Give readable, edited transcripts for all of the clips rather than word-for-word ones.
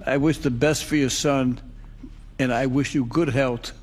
I wish the best for your son, and I wish you good health.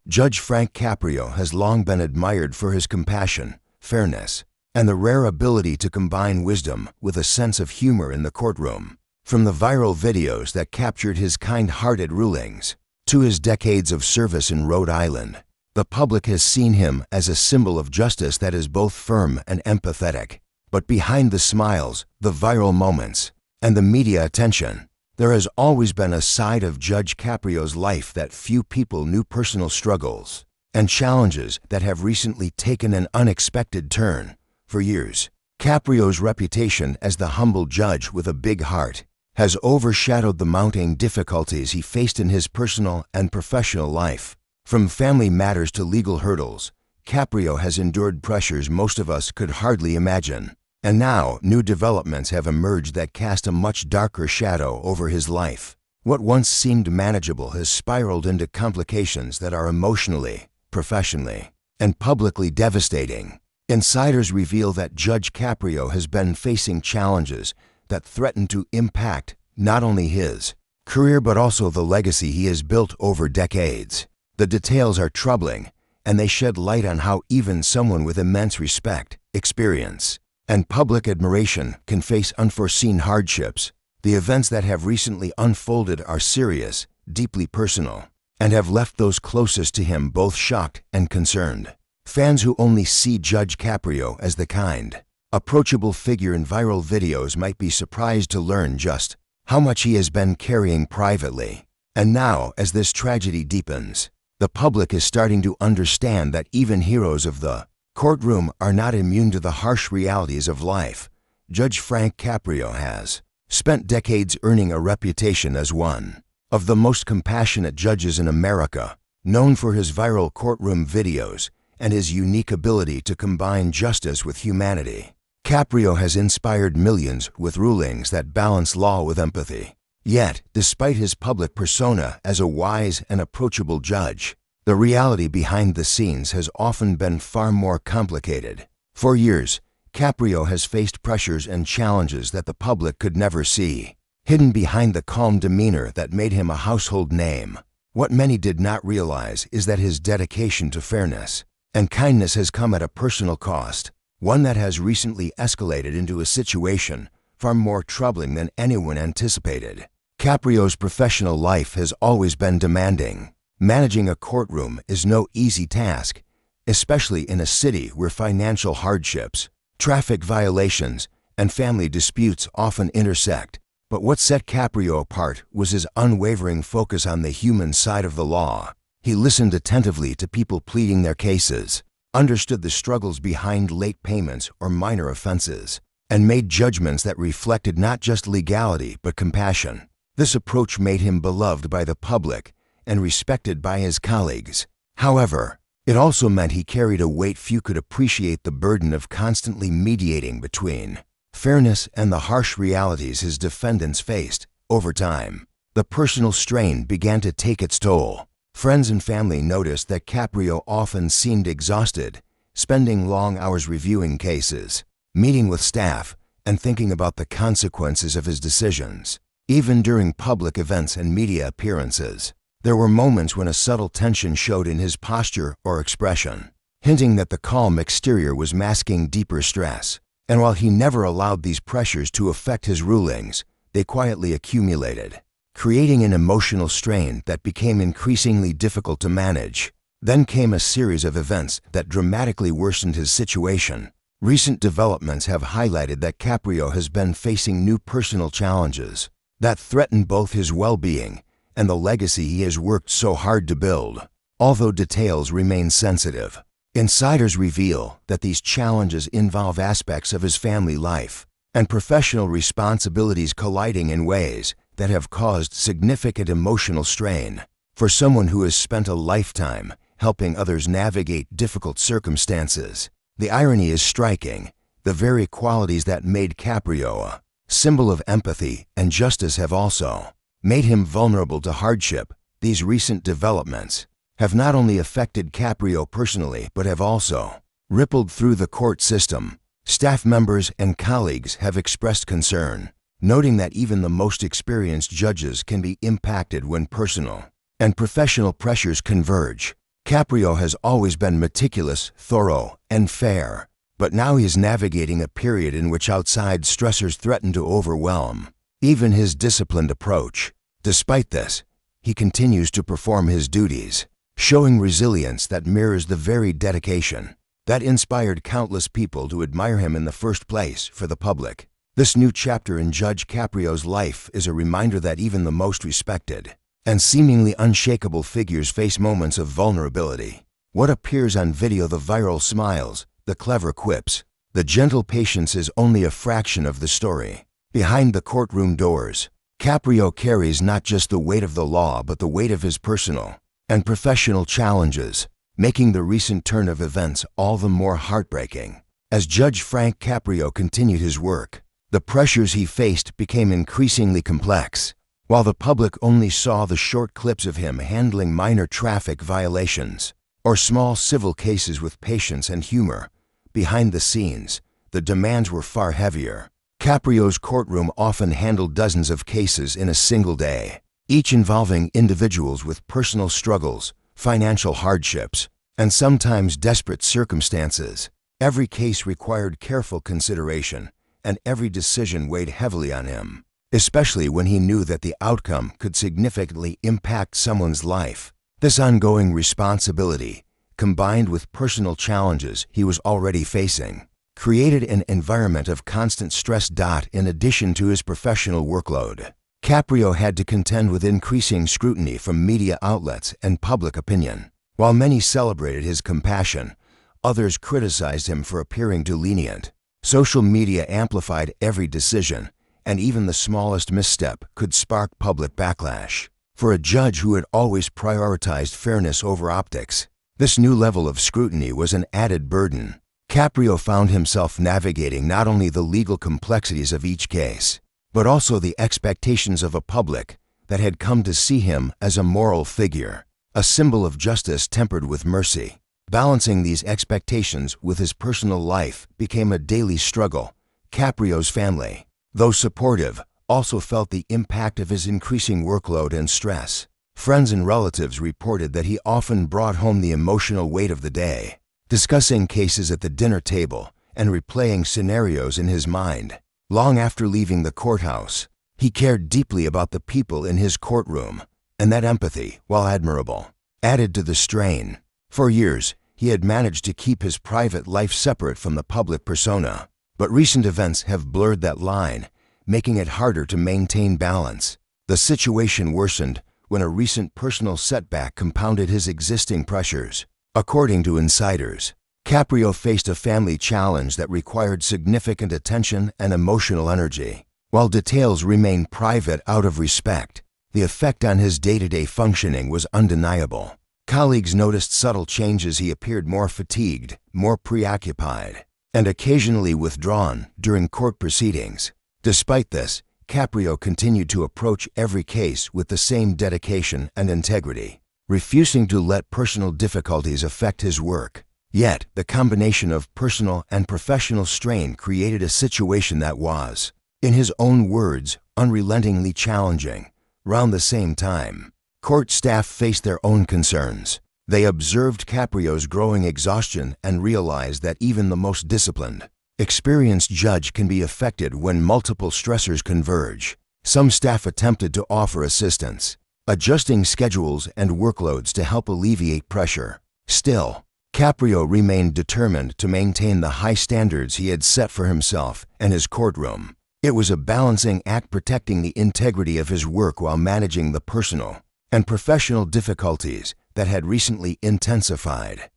Judge Frank Caprio has long been admired for his compassion, fairness, and the rare ability to combine wisdom with a sense of humor in the courtroom. From the viral videos that captured his kind-hearted rulings to his decades of service in Rhode Island, the public has seen him as a symbol of justice that is both firm and empathetic. But behind the smiles, the viral moments, and the media attention, there has always been a side of Judge Caprio's life that few people knew: personal struggles and challenges that have recently taken an unexpected turn. For years, Caprio's reputation as the humble judge with a big heart has overshadowed the mounting difficulties he faced in his personal and professional life. From family matters to legal hurdles, Caprio has endured pressures most of us could hardly imagine. And now, new developments have emerged that cast a much darker shadow over his life. What once seemed manageable has spiraled into complications that are emotionally, professionally, and publicly devastating. Insiders reveal that Judge Caprio has been facing challenges that threaten to impact not only his career but also the legacy he has built over decades. The details are troubling, and they shed light on how even someone with immense respect, experience, and public admiration can face unforeseen hardships. The events that have recently unfolded are serious, deeply personal, and have left those closest to him both shocked and concerned. Fans who only see Judge Caprio as the kind, approachable figure in viral videos might be surprised to learn just how much he has been carrying privately. And now, as this tragedy deepens, the public is starting to understand that even heroes of the courtroom are not immune to the harsh realities of life. Judge Frank Caprio has spent decades earning a reputation as one of the most compassionate judges in America, known for his viral courtroom videos and his unique ability to combine justice with humanity. Caprio has inspired millions with rulings that balance law with empathy. Yet, despite his public persona as a wise and approachable judge, the reality behind the scenes has often been far more complicated. For years, Caprio has faced pressures and challenges that the public could never see, hidden behind the calm demeanor that made him a household name. What many did not realize is that his dedication to fairness and kindness has come at a personal cost, one that has recently escalated into a situation far more troubling than anyone anticipated. Caprio's professional life has always been demanding. Managing a courtroom is no easy task, especially in a city where financial hardships, traffic violations, and family disputes often intersect. But what set Caprio apart was his unwavering focus on the human side of the law. He listened attentively to people pleading their cases, understood the struggles behind late payments or minor offenses, and made judgments that reflected not just legality but compassion. This approach made him beloved by the public and respected by his colleagues. However, it also meant he carried a weight few could appreciate: the burden of constantly mediating between fairness and the harsh realities his defendants faced. Over time, the personal strain began to take its toll. Friends and family noticed that Caprio often seemed exhausted, spending long hours reviewing cases, meeting with staff, and thinking about the consequences of his decisions. Even during public events and media appearances, there were moments when a subtle tension showed in his posture or expression, hinting that the calm exterior was masking deeper stress. And while he never allowed these pressures to affect his rulings, they quietly accumulated, creating an emotional strain that became increasingly difficult to manage. Then came a series of events that dramatically worsened his situation. Recent developments have highlighted that Caprio has been facing new personal challenges that threaten both his well-being and the legacy he has worked so hard to build. Although details remain sensitive, insiders reveal that these challenges involve aspects of his family life and professional responsibilities colliding in ways that have caused significant emotional strain. For someone who has spent a lifetime helping others navigate difficult circumstances, the irony is striking. The very qualities that made Caprio a symbol of empathy and justice have also made him vulnerable to hardship. These recent developments have not only affected Caprio personally but have also rippled through the court system. Staff members and colleagues have expressed concern noting that even the most experienced judges can be impacted when personal and professional pressures converge. Caprio has always been meticulous, thorough, and fair, but now he is navigating a period in which outside stressors threaten to overwhelm even his disciplined approach. Despite this, he continues to perform his duties, showing resilience that mirrors the very dedication that inspired countless people to admire him in the first place for the public. This new chapter in Judge Caprio's life is a reminder that even the most respected and seemingly unshakable figures face moments of vulnerability. What appears on video, the viral smiles, the clever quips, the gentle patience, is only a fraction of the story. Behind the courtroom doors, Caprio carries not just the weight of the law but the weight of his personal and professional challenges, making the recent turn of events all the more heartbreaking. As Judge Frank Caprio continued his work, the pressures he faced became increasingly complex. While the public only saw the short clips of him handling minor traffic violations or small civil cases with patience and humor, behind the scenes, the demands were far heavier. Caprio's courtroom often handled dozens of cases in a single day, each involving individuals with personal struggles, financial hardships, and sometimes desperate circumstances. Every case required careful consideration, and every decision weighed heavily on him, especially when he knew that the outcome could significantly impact someone's life. This ongoing responsibility, combined with personal challenges he was already facing, created an environment of constant stress. In addition to his professional workload, Caprio had to contend with increasing scrutiny from media outlets and public opinion. While many celebrated his compassion, others criticized him for appearing too lenient. Social media amplified every decision, and even the smallest misstep could spark public backlash. For a judge who had always prioritized fairness over optics, this new level of scrutiny was an added burden. Caprio found himself navigating not only the legal complexities of each case, but also the expectations of a public that had come to see him as a moral figure, a symbol of justice tempered with mercy. Balancing these expectations with his personal life became a daily struggle. Caprio's family, though supportive, also felt the impact of his increasing workload and stress. Friends and relatives reported that he often brought home the emotional weight of the day, discussing cases at the dinner table and replaying scenarios in his mind. Long after leaving the courthouse, he cared deeply about the people in his courtroom, and that empathy, while admirable, added to the strain. For years, he had managed to keep his private life separate from the public persona, but recent events have blurred that line, making it harder to maintain balance. The situation worsened when a recent personal setback compounded his existing pressures. According to insiders, Caprio faced a family challenge that required significant attention and emotional energy. While details remained private out of respect, the effect on his day-to-day functioning was undeniable. Colleagues noticed subtle changes. He appeared more fatigued, more preoccupied, and occasionally withdrawn during court proceedings. Despite this, Caprio continued to approach every case with the same dedication and integrity, refusing to let personal difficulties affect his work. Yet, the combination of personal and professional strain created a situation that was, in his own words, unrelentingly challenging. Around the same time, court staff faced their own concerns. They observed Caprio's growing exhaustion and realized that even the most disciplined, experienced judge can be affected when multiple stressors converge. Some staff attempted to offer assistance, adjusting schedules and workloads to help alleviate pressure. Still, Caprio remained determined to maintain the high standards he had set for himself and his courtroom. It was a balancing act, protecting the integrity of his work while managing the personal and professional difficulties that had recently intensified.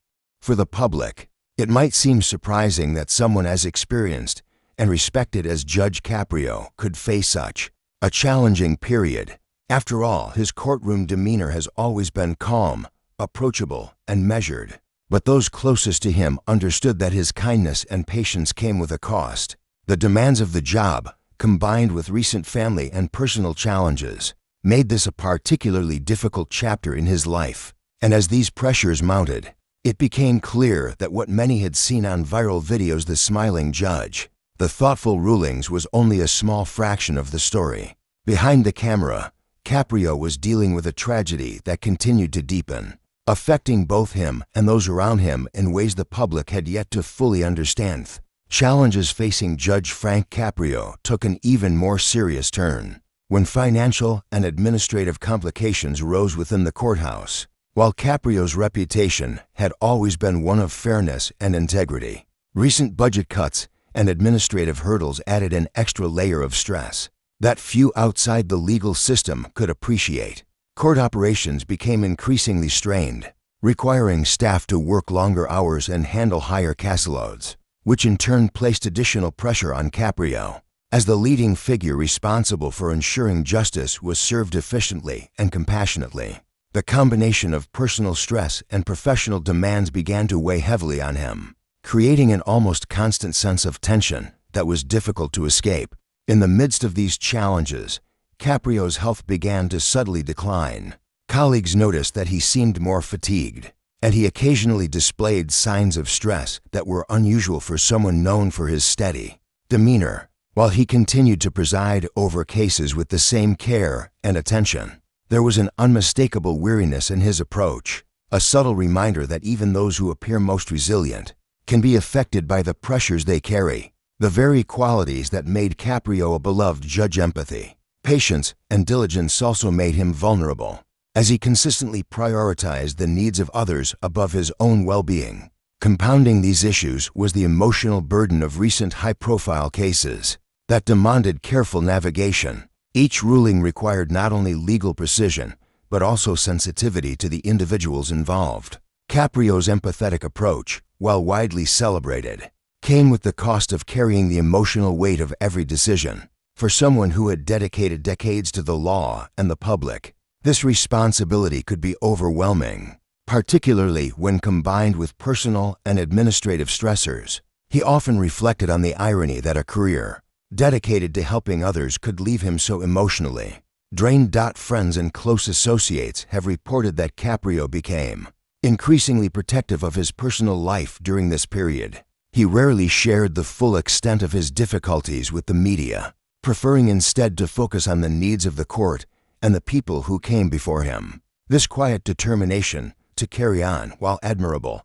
For the public, it might seem surprising that someone as experienced and respected as Judge Caprio could face such a challenging period. After all, his courtroom demeanor has always been calm, approachable, and measured. But those closest to him understood that his kindness and patience came with a cost. The demands of the job, combined with recent family and personal challenges, made this a particularly difficult chapter in his life. And as these pressures mounted, it became clear that what many had seen on viral videos, the smiling judge, the thoughtful rulings was only a small fraction of the story. Behind the camera, Caprio was dealing with a tragedy that continued to deepen, affecting both him and those around him in ways the public had yet to fully understand. Challenges facing Judge Frank Caprio took an even more serious turn when financial and administrative complications rose within the courthouse. While Caprio's reputation had always been one of fairness and integrity, recent budget cuts and administrative hurdles added an extra layer of stress that few outside the legal system could appreciate. Court operations became increasingly strained, requiring staff to work longer hours and handle higher caseloads, which in turn placed additional pressure on Caprio. As the leading figure responsible for ensuring justice was served efficiently and compassionately, the combination of personal stress and professional demands began to weigh heavily on him, creating an almost constant sense of tension that was difficult to escape. In the midst of these challenges, Caprio's health began to subtly decline. Colleagues noticed that he seemed more fatigued, and he occasionally displayed signs of stress that were unusual for someone known for his steady demeanor. While he continued to preside over cases with the same care and attention, there was an unmistakable weariness in his approach, a subtle reminder that even those who appear most resilient can be affected by the pressures they carry. The very qualities that made Caprio a beloved judge, empathy, patience, and diligence, also made him vulnerable, as he consistently prioritized the needs of others above his own well-being. Compounding these issues was the emotional burden of recent high-profile cases that demanded careful navigation. Each ruling required not only legal precision, but also sensitivity to the individuals involved. Caprio's empathetic approach, while widely celebrated, came with the cost of carrying the emotional weight of every decision. For someone who had dedicated decades to the law and the public, this responsibility could be overwhelming, particularly when combined with personal and administrative stressors. He often reflected on the irony that a career dedicated to helping others could leave him so emotionally drained. Friends and close associates have reported that Caprio became increasingly protective of his personal life during this period. He rarely shared the full extent of his difficulties with the media, preferring instead to focus on the needs of the court and the people who came before him. This quiet determination to carry on, while admirable,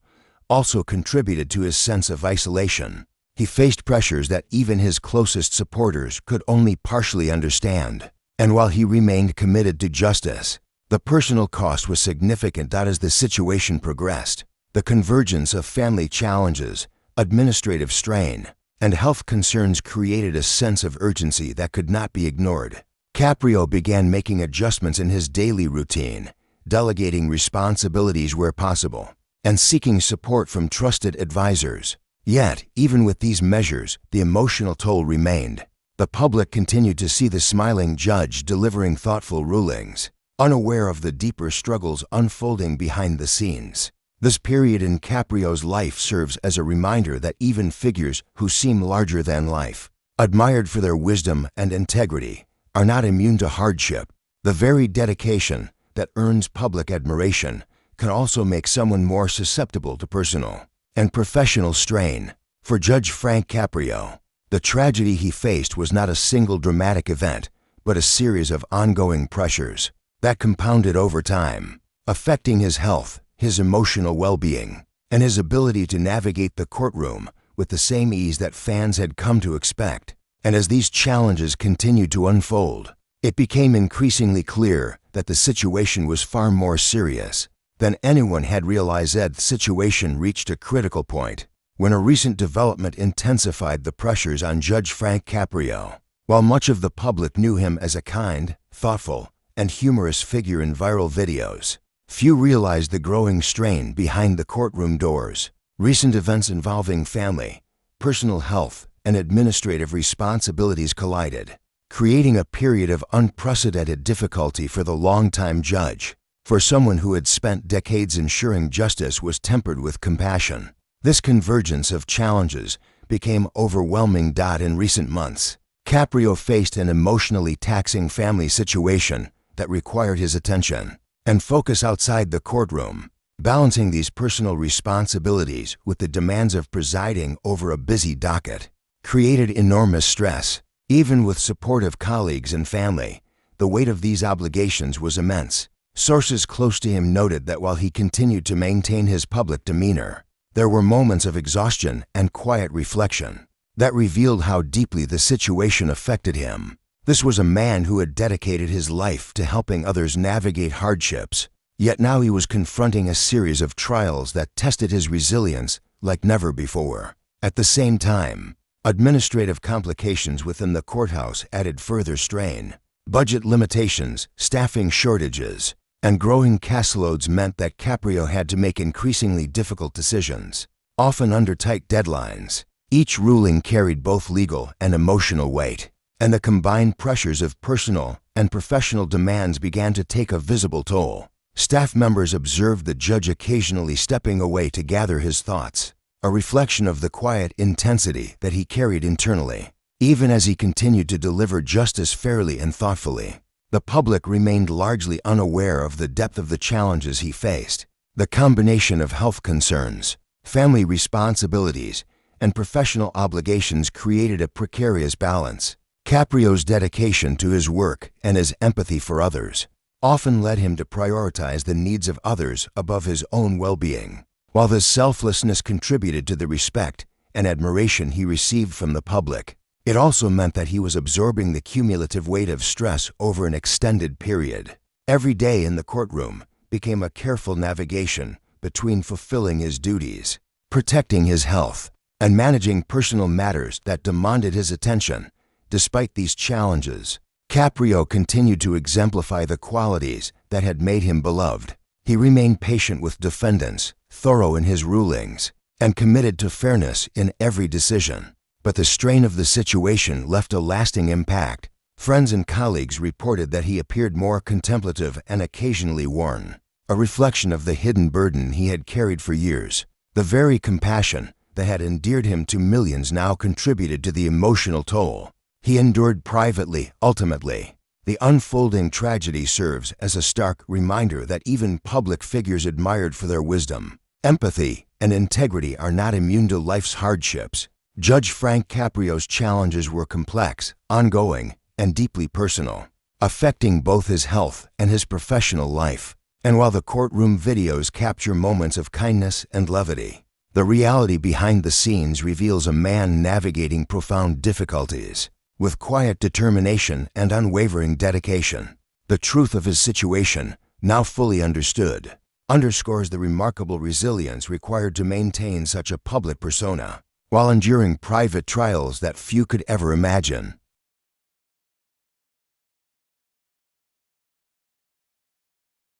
also contributed to his sense of isolation. He faced pressures that even his closest supporters could only partially understand, and while he remained committed to justice, the personal cost was significant. As the situation progressed, the convergence of family challenges, administrative strain, and health concerns created a sense of urgency that could not be ignored. Caprio began making adjustments in his daily routine, delegating responsibilities where possible, and seeking support from trusted advisors. Yet, even with these measures, the emotional toll remained. The public continued to see the smiling judge delivering thoughtful rulings, unaware of the deeper struggles unfolding behind the scenes. This period in Caprio's life serves as a reminder that even figures who seem larger than life, admired for their wisdom and integrity, are not immune to hardship. The very dedication that earns public admiration can also make someone more susceptible to personal and professional strain. For Judge Frank Caprio, the tragedy he faced was not a single dramatic event, but a series of ongoing pressures that compounded over time, affecting his health, his emotional well-being, and his ability to navigate the courtroom with the same ease that fans had come to expect. And as these challenges continued to unfold, it became increasingly clear that the situation was far more serious than anyone had realized. The situation reached a critical point when a recent development intensified the pressures on Judge Frank Caprio. While much of the public knew him as a kind, thoughtful, and humorous figure in viral videos, few realized the growing strain behind the courtroom doors. Recent events involving family, personal health, and administrative responsibilities collided, creating a period of unprecedented difficulty for the longtime judge. For someone who had spent decades ensuring justice was tempered with compassion, this convergence of challenges became overwhelming. In recent months, Caprio faced an emotionally taxing family situation that required his attention and focus outside the courtroom. Balancing these personal responsibilities with the demands of presiding over a busy docket created enormous stress. Even with supportive colleagues and family, the weight of these obligations was immense. Sources close to him noted that while he continued to maintain his public demeanor, there were moments of exhaustion and quiet reflection that revealed how deeply the situation affected him. This was a man who had dedicated his life to helping others navigate hardships, yet now he was confronting a series of trials that tested his resilience like never before. At the same time, administrative complications within the courthouse added further strain. Budget limitations, staffing shortages, and growing caseloads meant that Caprio had to make increasingly difficult decisions, often under tight deadlines. Each ruling carried both legal and emotional weight, and the combined pressures of personal and professional demands began to take a visible toll. Staff members observed the judge occasionally stepping away to gather his thoughts, a reflection of the quiet intensity that he carried internally. Even as he continued to deliver justice fairly and thoughtfully, the public remained largely unaware of the depth of the challenges he faced. The combination of health concerns, family responsibilities, and professional obligations created a precarious balance. Caprio's dedication to his work and his empathy for others often led him to prioritize the needs of others above his own well-being. While this selflessness contributed to the respect and admiration he received from the public, it also meant that he was absorbing the cumulative weight of stress over an extended period. Every day in the courtroom became a careful navigation between fulfilling his duties, protecting his health, and managing personal matters that demanded his attention. Despite these challenges, Caprio continued to exemplify the qualities that had made him beloved. He remained patient with defendants, thorough in his rulings, and committed to fairness in every decision. But the strain of the situation left a lasting impact. Friends and colleagues reported that he appeared more contemplative and occasionally worn, a reflection of the hidden burden he had carried for years. The very compassion that had endeared him to millions now contributed to the emotional toll he endured privately. Ultimately, the unfolding tragedy serves as a stark reminder that even public figures admired for their wisdom, empathy, and integrity are not immune to life's hardships. Judge Frank Caprio's challenges were complex, ongoing, and deeply personal, affecting both his health and his professional life. And while the courtroom videos capture moments of kindness and levity, the reality behind the scenes reveals a man navigating profound difficulties with quiet determination and unwavering dedication. The truth of his situation, now fully understood, underscores the remarkable resilience required to maintain such a public persona while enduring private trials that few could ever imagine.